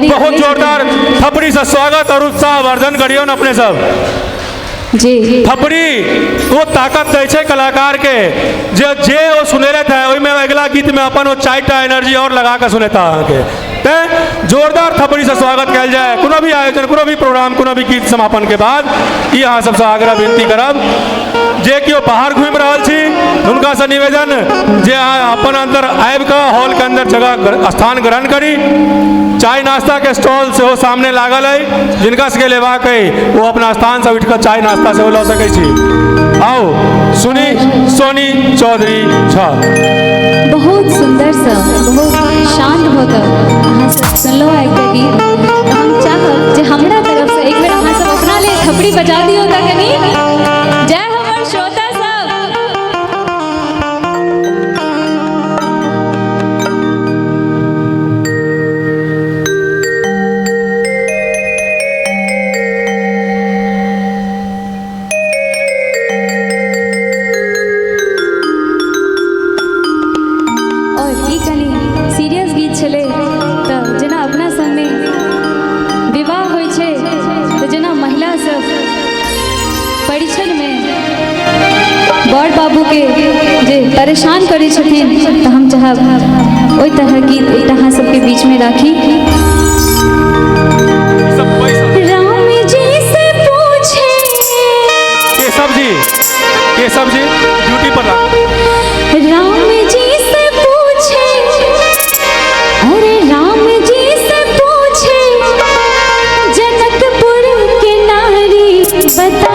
बहुत जोरदार थपड़ी से स्वागत और उत्साह वर्धन करियो न अपने सब जी। थपड़ी वो ताकत दे छे कलाकार के जे वो सुनेले थे ओई में अगला गीत में अपन वो चाइटा एनर्जी और लगा के सुनेता के ते जोरदार थपड़ी से स्वागत कल जाए। कोनो भी आयोजन कोनो भी प्रोग्राम कोनो भी गीत समापन के बाद यहाँ सबसे आग्रह विनती करब जे कि बाहर घूम रहा छी उनका से निवेदन जे अपन अंदर आब का हॉल के अंदर जगह स्थान ग्रहण करी। चाय नाश्ता के स्टॉल से वो सामने लागल है जिनका से लेवाक है वो अपना स्थान से उठकर चाय नाश्ता से ला सके छी। आओ सुनी सोनी चौधरी झा। बहुत सुंदर सा बहुत शांत होकर अहाँ सब सुनलो है गीत। हम चाहब जे हमरा तरफ से एक बेर अहाँ सब अपना लिए थपड़ी बजा दियो त कनी। जय हमर श्रोता सब। बड़ बाबू के जे परेशान करे छथिन तो हम चाहब ओई तरह गीत अहाँ सबके बीच में राखी। राम जी से पूछे केशव जी ड्यूटी पर राम जी से पूछे अरे राम जी से पूछे जनकपुर के नारी बता।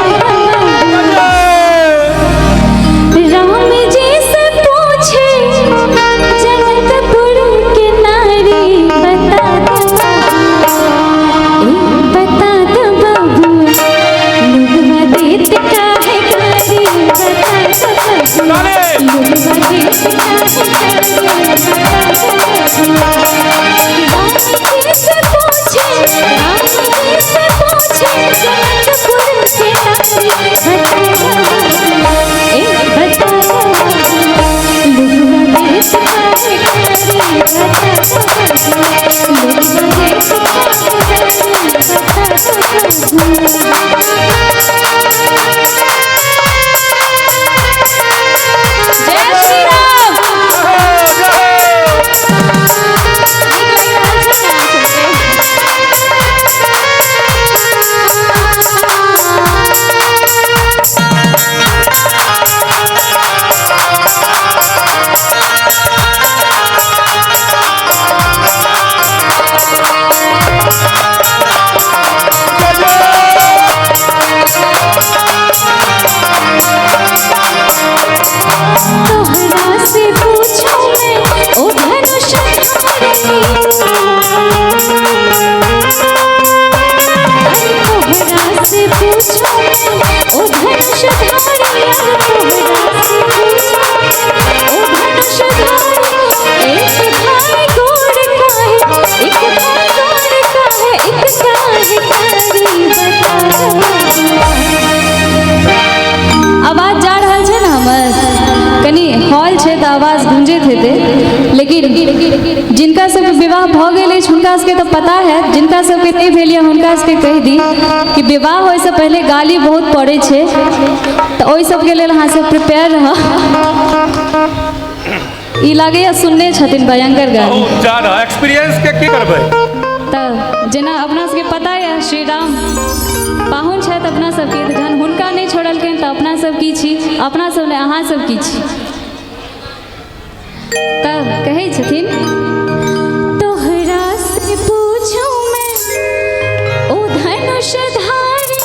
आवाज गूंजे थे लेकिन जिनका सबके विवाह भ गए हुनका सबके तो पता है, जिनका सबके नहीं भेल हुनका सबके कह दी कि विवाह होय से पहले गाली बहुत पड़े छे, तो ओई सबके लेल अहाँ सब प्रिपेयर रह। ई लागे सुनने छथिन भयंकर गाली ज्यादा एक्सपीरियंस के की करबै त जेना अपना सबके पता है श्री राम पाहुन छथि अपना सबके, जहन हुनका नहीं छोड़लखिन त अपना सब की छी, अपना सब ने अहाँ सब की छी। तब कहै छथिन तोहरा से पूछूं मैं ओ धनुषधारी,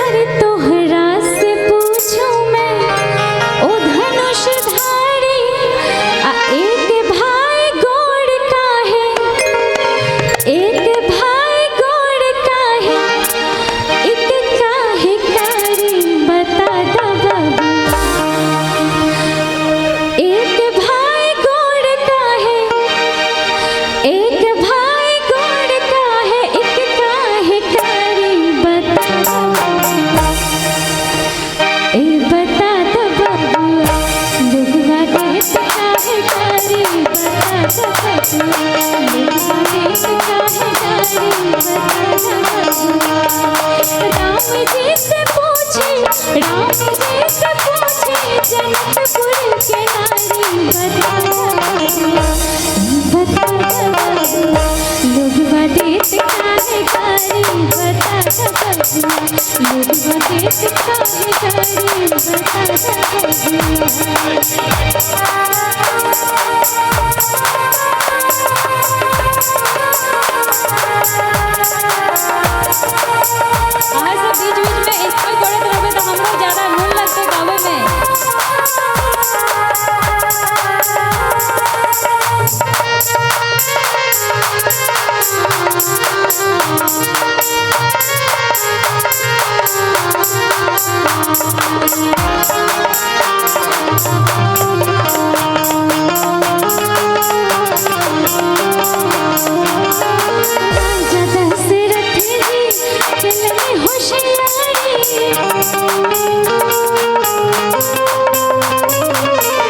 अरे तोहरा से पूछूं मैं ओ धनुषधारी, एक भाई गोड़ का है, एक भाई गोड़ का है, एक काहे कारी बता दा बाबू। एक भाई गोड़ का है, एक भाई गोड़ का है, एक काहे कारी बता दा बाबू। ए बता दा बाबू, दुगवा देश काहे कारी बता दा बाबू, दुगवा देश काहे कारी बता दा बाबू। राम जी से पूछे, राम जी से पूछे, जनकपुर के नारी बता दा बाबू, बता दा बाबू, लोगवा देश काहे कारी बता दा बाबू, लोगवा देश काहे कारी बता दा आज बीच बीच में स्कूल करत रहबे तो हमरो ज्यादा मन लगते गावे में। राजा दशरथ जी चलने होशियारी,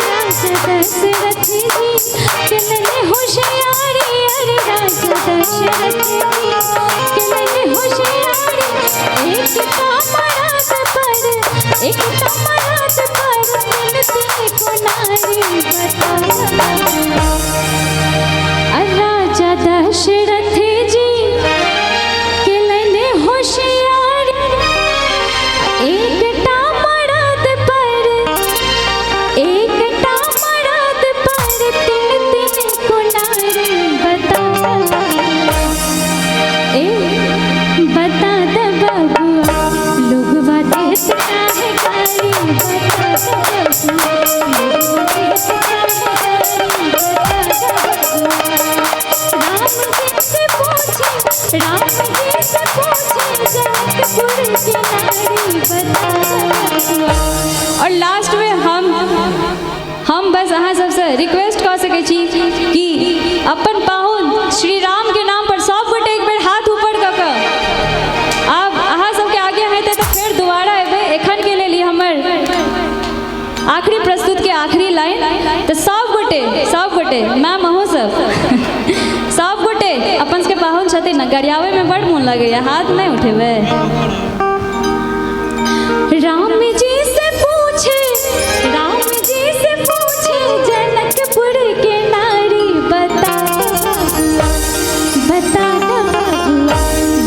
राजा दशरथ जी चलने होशियारी, अरे राजा दशरथ जी चलने होशियारी, एक कामरात पर, एक कामरात पर मिलती को नारी बता दा बाबू। राजा दशरथ जी के लने होशियारी, एक मराद पर, एक मराद पर तीन तीन को नारी बता दा बाबू। ए बता दा बाबू, लोगवा देश काहे कारी बता दा बाबू, लोगवा देश काहे कारी बता दा बाबू। राम जी से पूछे, राम जी से पूछे, जनकपुर की नारी बता दा बाबू। और लास्ट में हम बस अहाँ सबसे रिक्वेस्ट कर सकै छी कि अपन पाहुन श्री राम के नाम पर सब गोटे एक बेर हाथ ऊपर कऽ कऽ आब अहाँ सबके आगे हेतै तऽ फेर दोबारा एबै। एखन के लेल हमर आखिरी प्रस्तुत के आखिरी लाइन, तो सब गोटे मैम अहूँ सब गोटे अपन सबके पाहुन छथिन ने, गरियावे में बड़ मोन लगैया, हाथ नहीं उठेबै। राम जी से पूछे, राम जी से पूछे, जनकपुर के नारी बता दा बाबू, बता दा बाबू,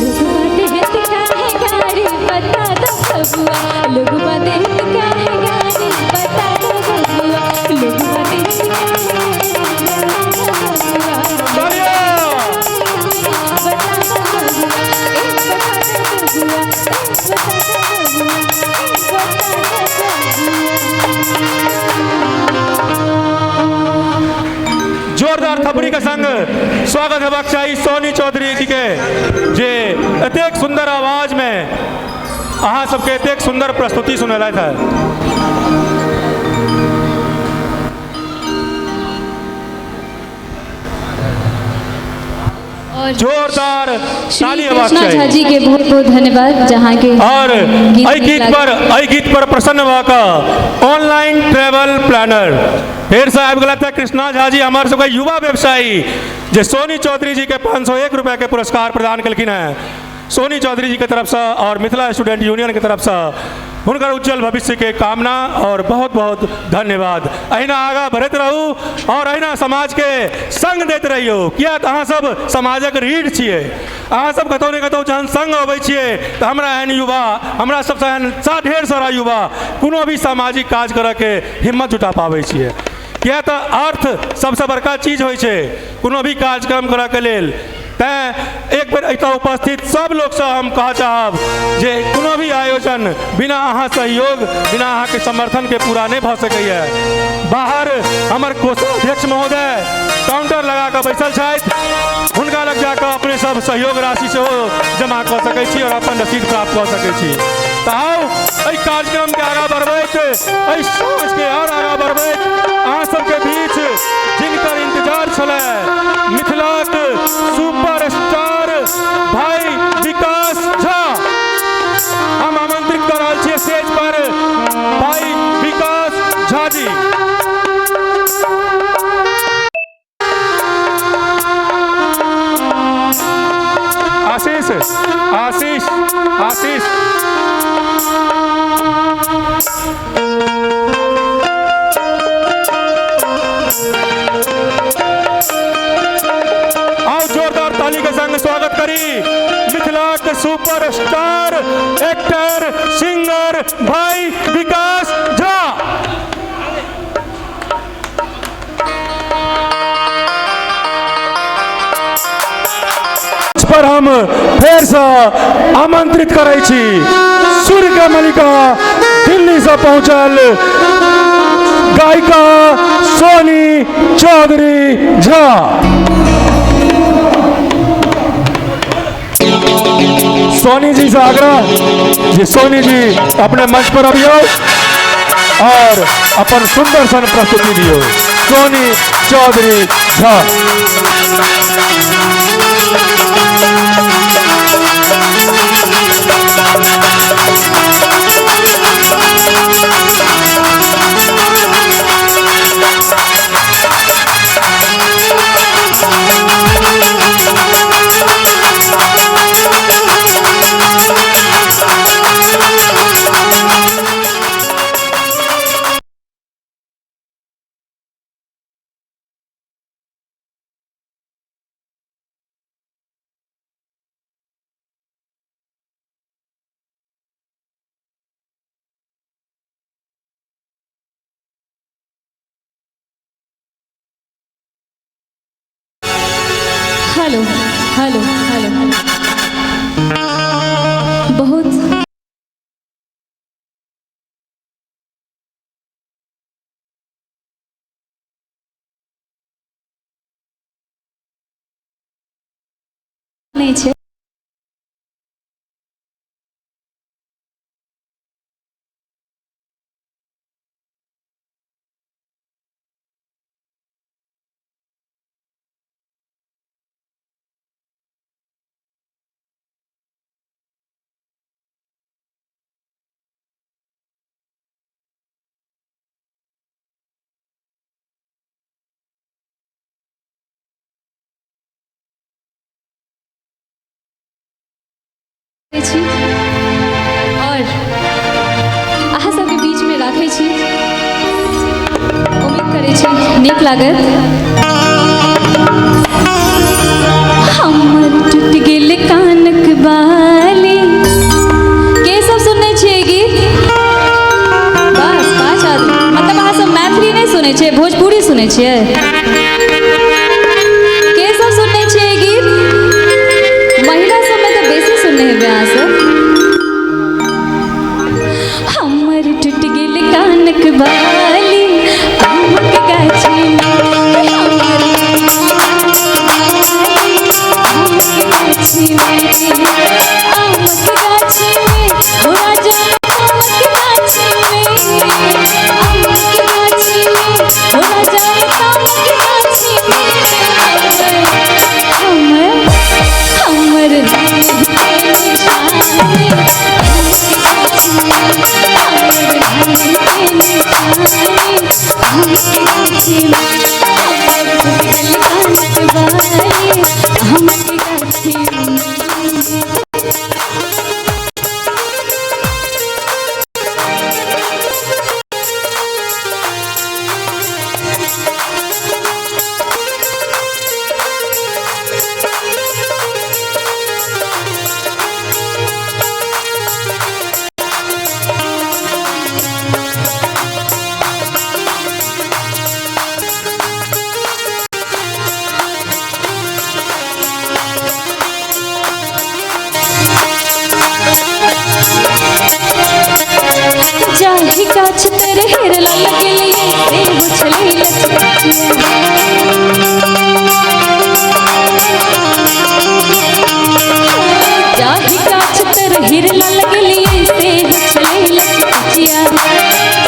लोगवा देश काहे कारी बता दा बाबू, लोगवा देश काहे कारी बता दा बाबू, लोगवा देश काहे कारी बता दा जोरदार थपड़ी के संग स्वागत हेबाक चाही सोनी चौधरी जी के, जे एतेक सुंदर आवाज में अहाँ सबके एतेक सुंदर प्रस्तुति सुनेलथि है। और जोरदार श्री ताली हेबाक कृष्णा झा चाही। जी के बहुत बहुत धन्यवाद जहाँ के और एहि गीत पर प्रसन्न भऽ कऽ ऑनलाइन ट्रैवल प्लानर फेर से आबि गेलथि कृष्णा झा जी, हमार सबके युवा व्यवसायी जे सोनी चौधरी जी के 501 रुपया के पुरस्कार प्रदान केलखिन हैं। सोनी चौधरी जी के तरफ से और मिथिला स्टूडेंट यूनियन के तरफ से हुनकर उज्जवल भविष्य के कामना और बहुत बहुत धन्यवाद। अहिना आगा बढ़त रहू और अहिना समाज के संग दैत रहियो, किया तऽ अहाँ सब समाजक रीढ़ छियै। अहाँ सब कतौ ने कतौ जहन संग अबै छियै तऽ हमरा एहन युवा, हमरा सबसँ एहन ढेर सारा युवा कोनो भी सामाजिक काज करऽ के हिम्मत जुटा पाबै छियै। किया तो अर्थ सबसे बड़का चीज होइ छै कोनो भी कार्यक्रम करऽ के लेल। तैं एक बेर एतऽ उपस्थित सब लोग से हम कह चाहब जे कोनो भी आयोजन बिना अहाँ सहयोग बिना अहाँ के समर्थन के पूरा नहीं भऽ सकैए। बाहर हमर कोषाध्यक्ष महोदय काउंटर लगा कऽ बैसल छथि, हुनका लग जाकऽ अपने सब सहयोग राशि सेहो जमा कऽ सकै छी और अपन रसीद प्राप्त कऽ सकै छी। तऽ आउ एहि कार्यक्रम के आगाँ बढ़बैत, एहि साँझ के और आगाँ बढ़बैत अहाँ सबके बीच जिनकर इंतजार छलै, मिथिलाक सुपरस्टार भाई विकास झा, हम आमंत्रित कर रहल छियै स्टेज पर भाई विकास झा जी। आशीष आशीष आशीष आओ जोरदार ताली के संग स्वागत करी मिथिला के सुपरस्टार एक्टर सिंगर भाई विकास झा। पर हम फेर से आमंत्रित करै छी सूर्य के मलिका दिल्ली से पहुंचल गायिका सोनी चौधरी झा। सोनी जी से आग्रह जी, सोनी जी अपने मंच पर अभियो और अपन सुंदर सन प्रस्तुति दियो। Soni Chaudhary Jha. Hello hello hello बहुत नहीं छै। और अहाँ सबके बीच में राखै छी, उम्मीद करै छी नीक लागत। हमर टूट गेल कानक बाली, के सब सुनने छियै गीत? बस 5 आदमी, मतलब अहाँ सब मैथिली नहीं सुनै छियै, भोजपुरी सुनै छियै? के सब सुनने छियै गीत? महिला सब में तो बेसी सुनने हेबै अहाँ सब। हमर टूट गेल कानक बाली आमक गाछी में, हमर आमक गाछी में, आमक गाछी में हो राजा, आमक गाछी में, आमक गाछी में हो राजा, आमक गाछी में, हमर हमर काछ तेरे हिरला लगली ऐसे उछली लचकिया जाही काछ तेरे हिरला लगली ऐसे उछली लचकिया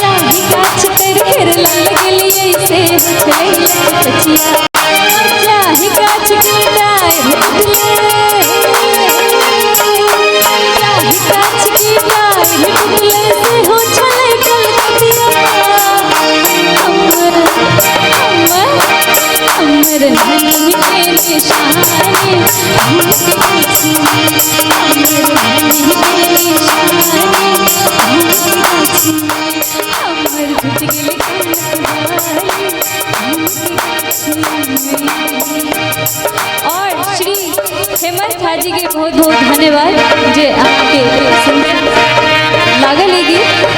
जाही काछ तेरे हिरला लगली ऐसे उछली लचकिया जाही काछ की डाय निकले जाही काछ की डाय निकले से हो छले कलकतिया हमर नहीं के निशाने हमके गाछी हमर नहीं के निशाने हमके गाछी हमर घुट गेले कलकवाली हमके गाछी और श्री हेमंत हाजी के बहुत बहुत धन्यवाद जे आपके सुंदर लागल है गीत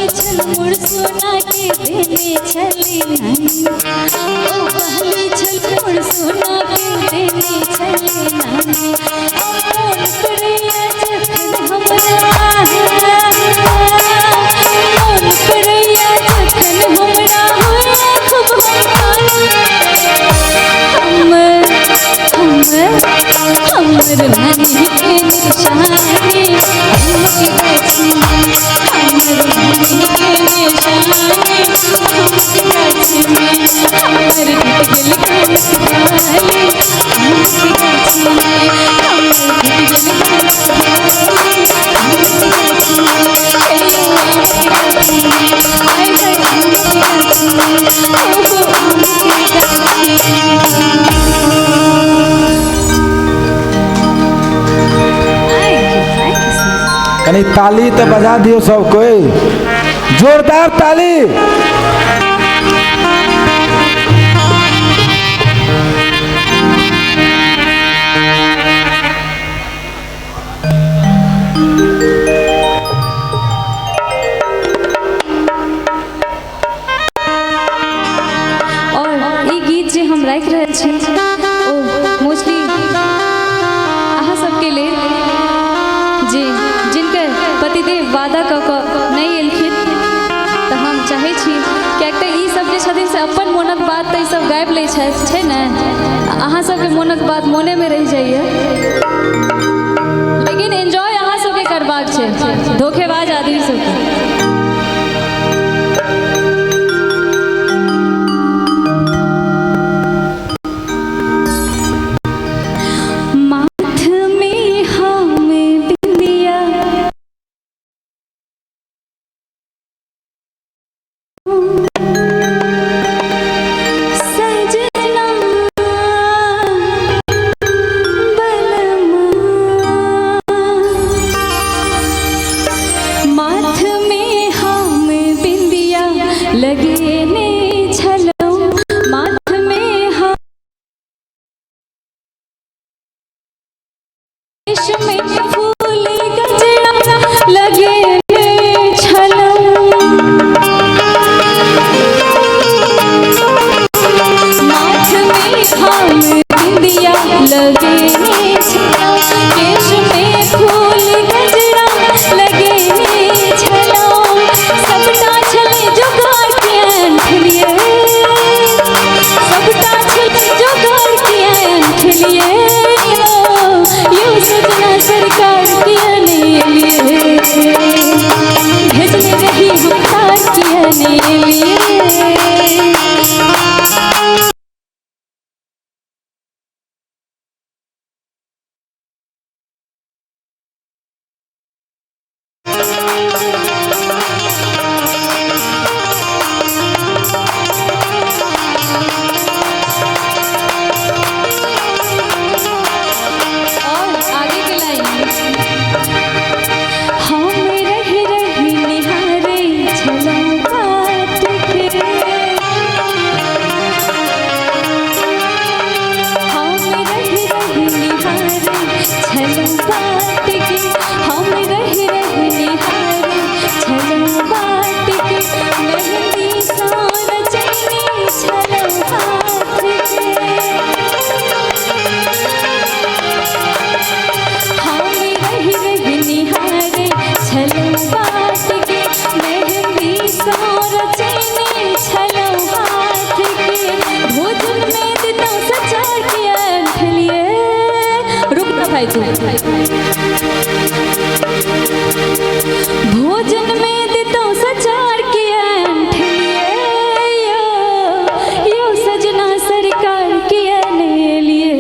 सोना के देने छली नहीं ओ बहली छल मोर सोना के देने छली नहीं मोन प्रिया जखन हमरा मोन प्रिया जखन हमरा होया खूब हमर नहीं के निशाने हमके गाछी हमर नहीं के निशाने हमके गाछी में हमर घुट गेल कलकवाली हमके गाछी में हमर घुट गेल कलकवाली हमके गाछी में हेलो हमके गाछी में आय हाय हमके गाछी में ओ हमके गाछी कनी ताली तो बजा दियो सब कोई, जोरदार ताली। और ई गीत जे हम राखि रहल छी ओ मोस्टली अहाँ सबके लेल जे जिनकर पतिदेव वादा कऽ कऽ नहि एलखिन, तऽ हम चाहै छी किएक तऽ ई सब जे छथिन से अपन मोनक बात तऽ ई सब गाबि लै छथि, छै ने, अहाँ सबके मोनक बात मोनेमे रहि जाइए, लेकिन एंजॉय अहाँ सबके करबाक छै, धोखेबाज आदमी सबके। माथ में भोजन में दितो सचार किया यो सजना सरकार किया ले लिए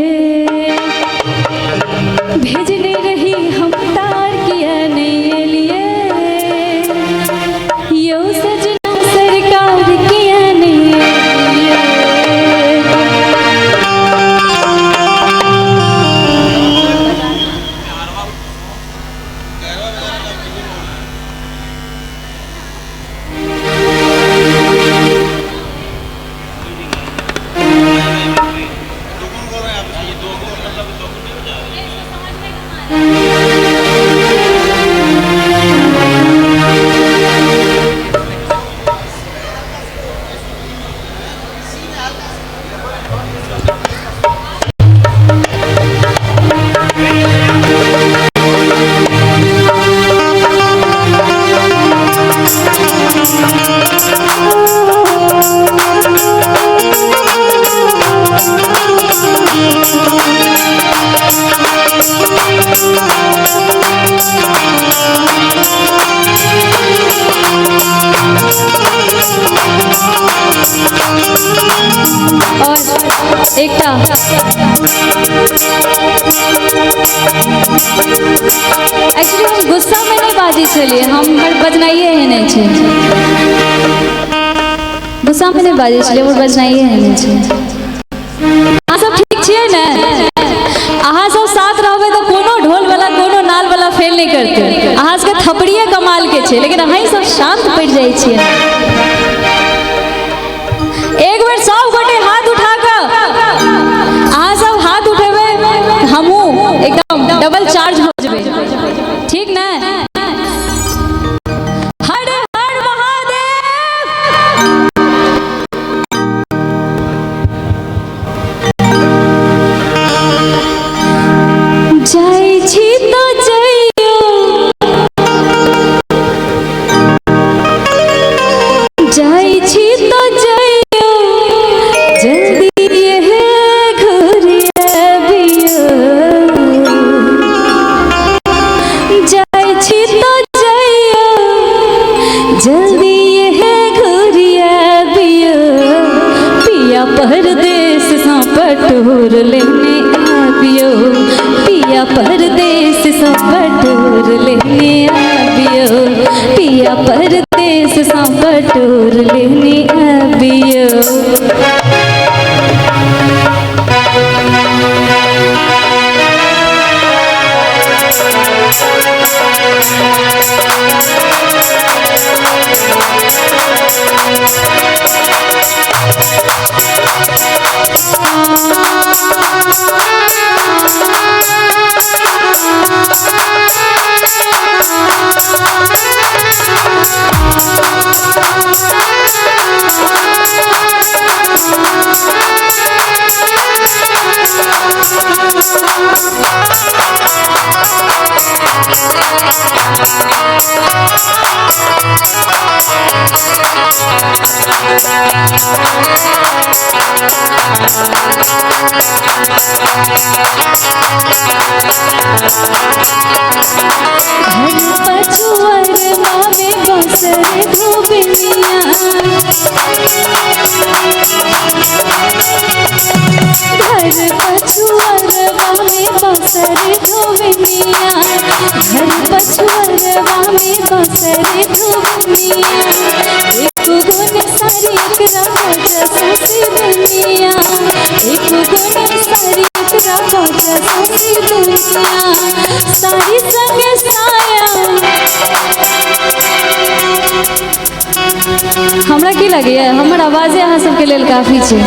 भेजने रही हम तार किया नहीं लिए यो सजना सरकार किया नहीं लिए। एकटा एक्चुअली हम गुस्सा में नहीं बाजी छलिए, हम बजनाइए एहने छै, गुस्सा में नहीं बाजी छलिए, वो बजनाइए एहने छै। अहाँ सब ठीक छियै ने? अहाँ सब साथ रहबै तो कोनो ढोल वाला कोनो नाल वाला फेल नहीं करते। अहाँ सबके थपड़िए कमाल के छै, लेकिन अहाँ सब शांत पड़ जाइ छियै। एक बेर सब गोटे हाथ उठा कऽ अहाँ सब हाथ उठेबै, हमहूँ एकदम डबल चार्ज हो जेबै, ठीक ने? हर हर महादेव। जाइ छी तो जइयो, जाइ छी तो जइयो, जल्दी ये घुरिया बियो। जाइ छी तो जइयो, जल्दी ये घुरिया बियो। पिया परदेस सा पटोर लेने आबियो, पिया परदेस सा पटोर लेने आबियो, पिया परदेस सा पटोर लेने आबियो। हमरा की लगैए हमर आवाजे अहाँ सबके लेल काफी छै।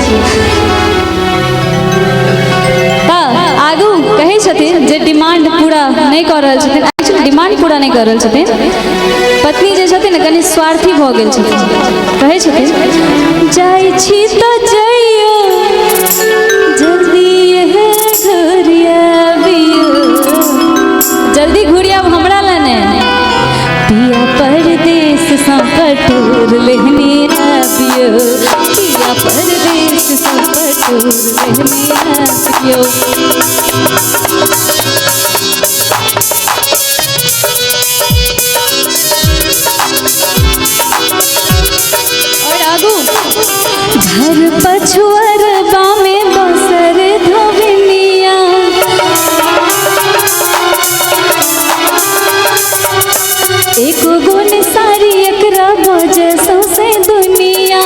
तऽ आगू कहै छथिन जे डिमांड पूरा नहीं कऽ रहल छथिन, एक्चुअली डिमांड पूरा नहीं कऽ रहल छथिन, पत्नी जे छथिन कनि स्वार्थी भऽ गेल छथिन। कहै छथिन जाइ छी तऽ जइयो, जल्दी घुरिया बियो। जल्दी घुरिया हमरा लने, पिया परदेस सा पटोर लेने आबियो, पिया परदेस सा पटोर लेने आबियो। पछुअरबा में बसर धोबिनिया एको गुण सारी एकरा बजे सौसे दुनिया।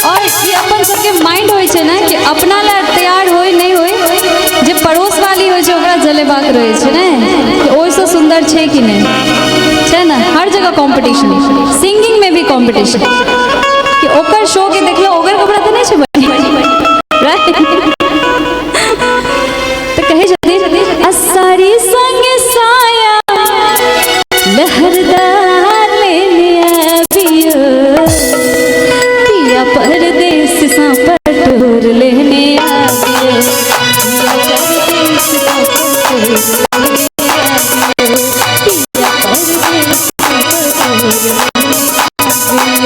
और ये अपन सबके माइंड होय छै ना कि अपना ला तैयार होय नहीं होय, जे पड़ोस वाली होय छै ओकरा जलेबाक रहै छै ने कि ओइसे सुंदर छै कि नहीं छै ना। हर जगह कंपटीशन, सिंगिंग में भी कंपटीशन कि ओकर शो के देखलो ओकर कपड़ा तो नहीं छै राइट। तो कहे छथिन असारी संग साया लहरदार लेने आबियो पिया परदेस सा पटोर लेने आबियो पिया परदेस सा पटोर लेने आबियो पिया परदेस सा पटोर लेने आबियो।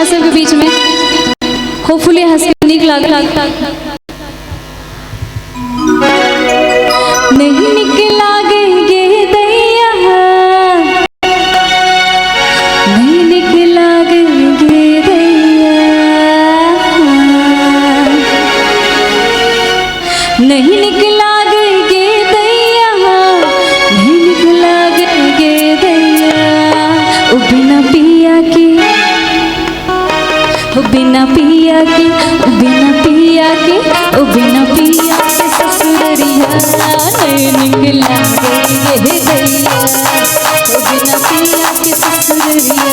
सबके बीच में होपफुली हंस के निक लाग नहीं निक लागे गे दैया नहीं निक लागे गे दैया नहीं निक लागे गे दैया नहीं निक लागे गे दैया ओ बिना पिया के बिना पिया के बिना पिया के ओ बिना पिया के ससुररिया नहीं निक लागे गे दैया ओ बिना पिया के ससुररिया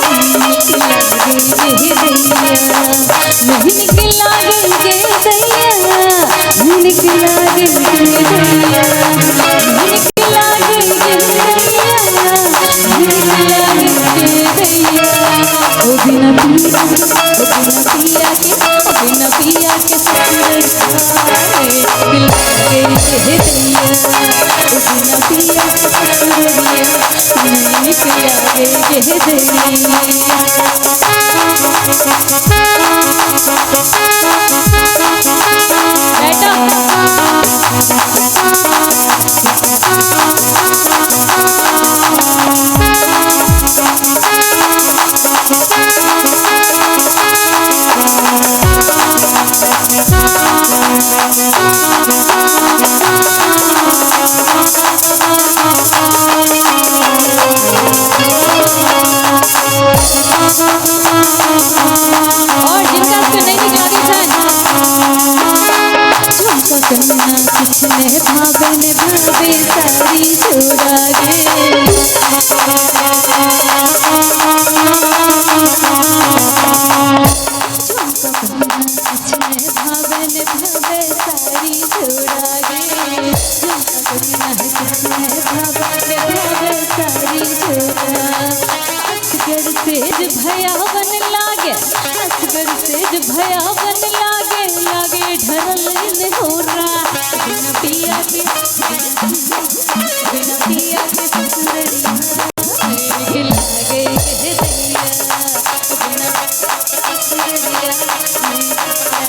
नहीं निक लागे गे दैया नहीं निक लागे गे दैया नहीं निक लागे गे दैया नहीं निक लागे गे दैया नहीं निक लागे गे दैया ओ बिना पिया बिना पिया के ससुररिया नहीं लागे गे दैया ओ बिना पिया के ससुररिया नहीं लागे गे दैया। किसने भावे ने भावे सारी छोड़ा गे किसने भावे ने भावे सारी छोड़ा गे किसने भावे ने भावे सारी छोड़ा असगर से भयावन लागे असगर से भयावन लागे लागे ढरल हो रहा बिना पिया के ससुररिया नहीं लागे गे दैया बिना ससुररिया नहीं लागे गे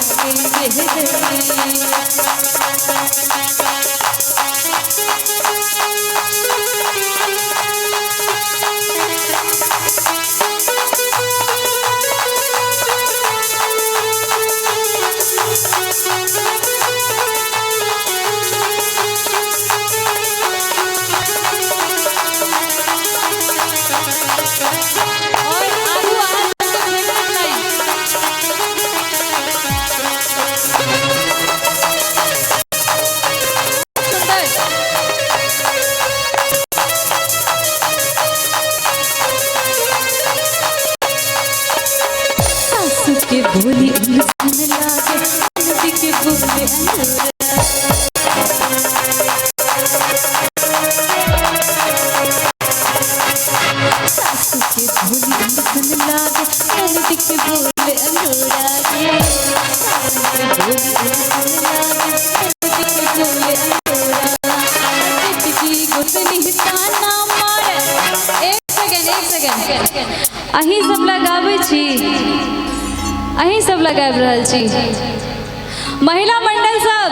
दैया। के बोली उलझन लागे नदी के बोले सासू के बोली उलझन लागे नदी के बोले अंगोरा गे सासू के बोली उलझन लागे नदी के बोले अंगोरा अहीं सब लगाबै छी, अहीं सब लगाबि रहल छी। महिला मंडल सब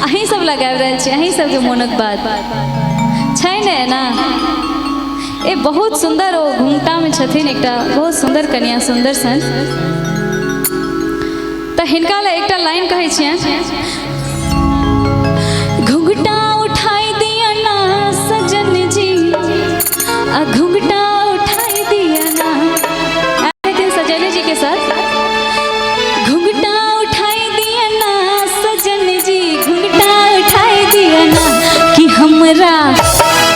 अहीं सब लगाबि रहल छी, अहीं सबके मोनक बात छै ने ना। ए बहुत सुंदर ओ घुंघटा में छथिन एकटा बहुत सुंदर कन्या, सुंदर सन। तऽ हिनका ले एकटा लाइन कहै छियनि, घुंघटा उठाई दिया ना सजन जी, आ घुंघटा उठाई दिया ना। आए थे सजन जी के साथ, घुंघटा उठाई दिया ना सजन जी, घुंघटा उठाई दिया ना, कि हमरा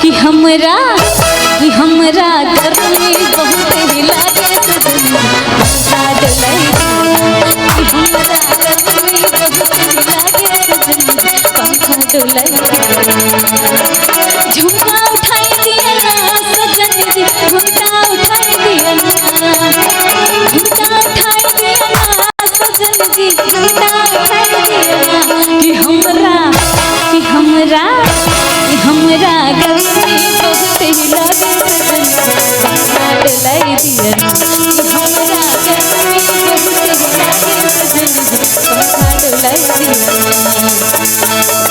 कि हमरा कि हमरा गर्मी बहुत ही लागे सजन, पंखा डोलाई कि हमरा गर्मी बहुत ही लागे सजन, पंखा डोलाई। झुमका उठाई दिया ना सजन जी, झुमका उठाई दिया ना, झुमका उठाई दिया ना सजन जी, झुमका उठाई दिया ना, कि हमरा कि हमरा कि हमरा गर्मी बहुत ही लागे सजन, पंखा डोलाई दिया ना, कि हमरा गर्मी बहुत ही लागे सजन, पंखा डोलाई दिया ना।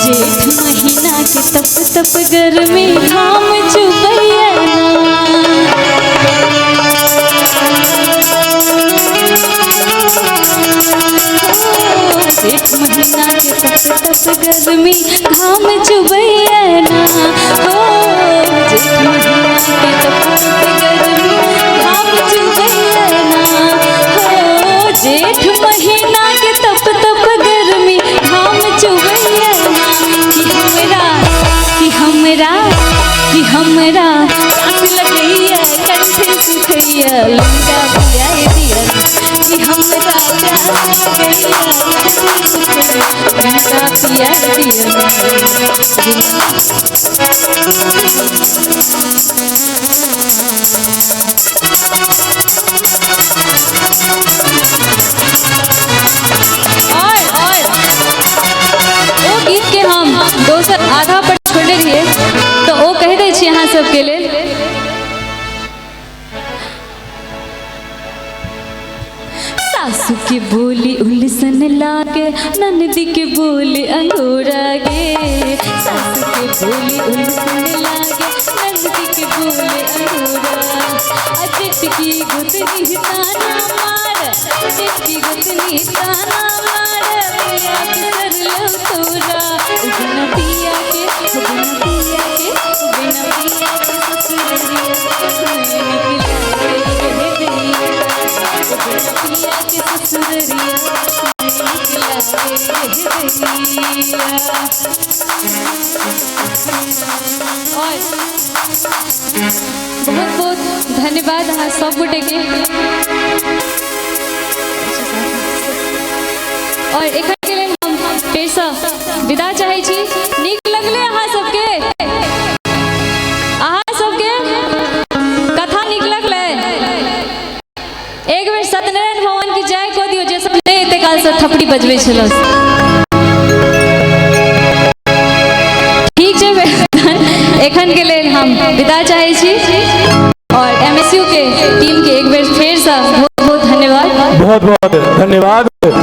जेठ महीना के तप तप गर्मी घाम चुबैया ना, जेठ महीना के तप तप गर्मी घाम चुबैया ना, हो जेठ महीना के तप तप गर्मी घाम चुबैया ना, हो जेठ महीना के तप तप गर्मी घाम चुबैया ना, कि हमरा कि हमरा कि हमरा आग लगैया कंठे सुखैया, लंगा पियाई दिया ना, कि हमरा प्यास लगैया कंठे सुखैया, लंगा पियाई दिया ना। और ओ गीत के हम दोसर आधा पर छोड़ले रहिए, तो ओ कह दै छी अहाँ सबके लेल, सासू के बोली उलसन लागे, ननदी के बोली अंगूरा गे, सासू के बोली उलसन लागे, ननदी के बोली अंगूरा, अजट की गुतनी ताना मार, अजट की गुतनी ताना मार, पिया के कर लो तोरा, बिना पिया के बिना पिया के बिना पिया के ससुरिया निकला रह गई, बिना पिया के ससुरिया निकला रह गई। बहुत बहुत धन्यवाद अहाँ सब गोटे के। और एखन के लेल हम फेरसँ विदा चाहै छी। नीक लगले अहाँ सबके? अहाँ सबके कथा नीक लगलै? एक बेर सत्यनारायण भगवान की जय कऽ दियौ, जे सब नहि एते काल से थपड़ी बजबै छल। ठीक छै, एखन के लेल हम विदा चाहै छी। और MSU के टीम के एक बेर फेर से बहुत बहुत धन्यवाद। बहुत बहुत धन्यवाद।